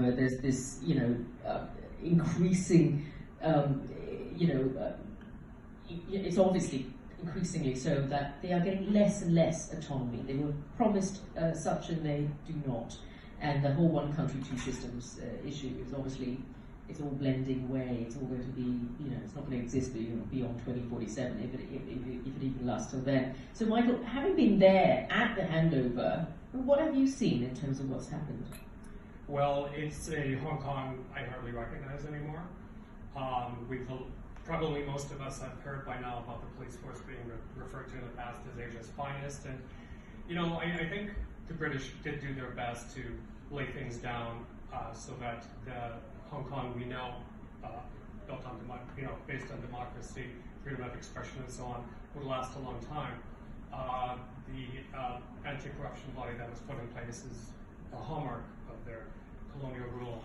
China, there's this, increasing, it's obviously increasingly so that they are getting less and less autonomy. They were promised such and they do not. And the whole one country, two systems issue is obviously, it's all blending away. It's all going to be, it's not going to exist beyond 2047 if it even lasts till then. So Michael, having been there at the handover, what have you seen in terms of what's happened? Well, it's a Hong Kong I hardly recognize anymore. Probably most of us have heard by now about the police force being referred to in the past as Asia's finest. And, I think the British did do their best to lay things down so that the Hong Kong we know, built on based on democracy, freedom of expression, and so on, would last a long time. The anti-corruption body that was put in place is a hallmark of their colonial rule.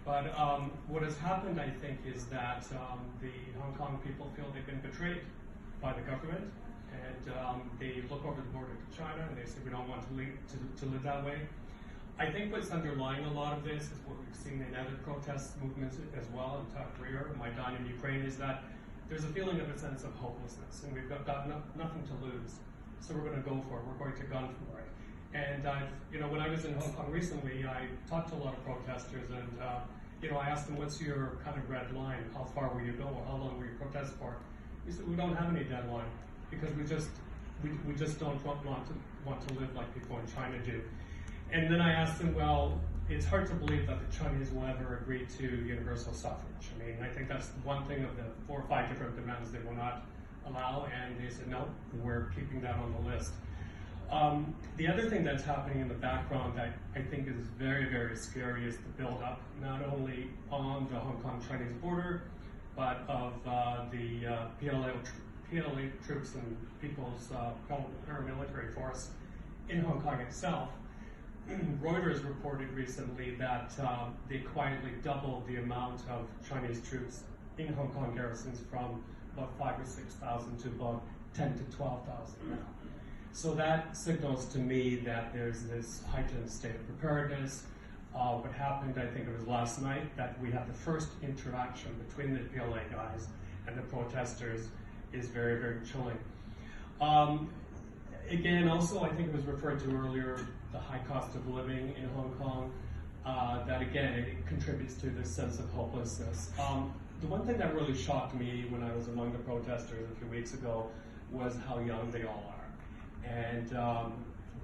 But what has happened, I think, is that the Hong Kong people feel they've been betrayed by the government, and they look over the border to China and they say, we don't want to live that way. I think what's underlying a lot of this is what we've seen in other protest movements as well, in Tahrir, Maidan in Ukraine, is that there's a feeling of a sense of hopelessness, and we've got nothing to lose, so we're going to go for it, we're going to gun for it. And when I was in Hong Kong recently, I talked to a lot of protesters, and I asked them, what's your kind of red line? How far will you go, or how long will you protest for? We said, we don't have any deadline, because we just don't want to live like people in China do. And then I asked them, well, it's hard to believe that the Chinese will ever agree to universal suffrage. I mean, I think that's one thing of the 4 or 5 different demands they will not allow, and they said, no, we're keeping that on the list. The other thing that's happening in the background that I think is very, very scary is the build-up, not only on the Hong Kong-Chinese border, but of the PLA troops and People's Paramilitary Force in Hong Kong itself. Reuters reported recently that they quietly doubled the amount of Chinese troops in Hong Kong garrisons from about 5,000 or 6,000 to about 10,000 to 12,000 now. So that signals to me that there's this heightened state of preparedness. What happened, I think it was last night, that we had the first interaction between the PLA guys and the protesters is very, very chilling. Again, also, I think it was referred to earlier, the high cost of living in Hong Kong, that again, it contributes to this sense of hopelessness. The one thing that really shocked me when I was among the protesters a few weeks ago was how young they all are. And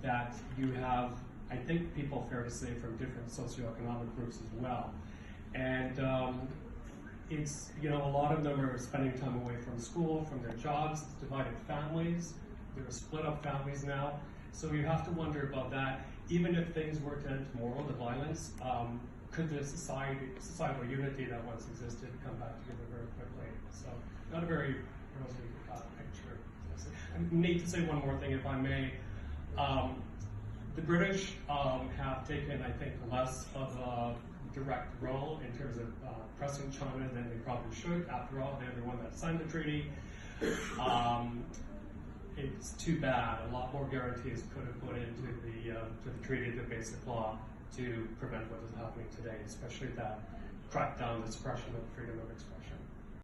that you have, I think, people, fair to say, from different socioeconomic groups as well. And it's, a lot of them are spending time away from school, from their jobs, divided families. There are split up families now. So you have to wonder about that. Even if things were to end tomorrow, the violence, could the societal unity that once existed come back together very quickly? So not a very rosy picture. I need to say one more thing, if I may. The British have taken, I think, less of a direct role in terms of pressing China than they probably should. After all, they're the one that signed the treaty. It's too bad. A lot more guarantees could have put into the treaty, the basic law, to prevent what is happening today, especially that crackdown, the suppression of freedom of expression.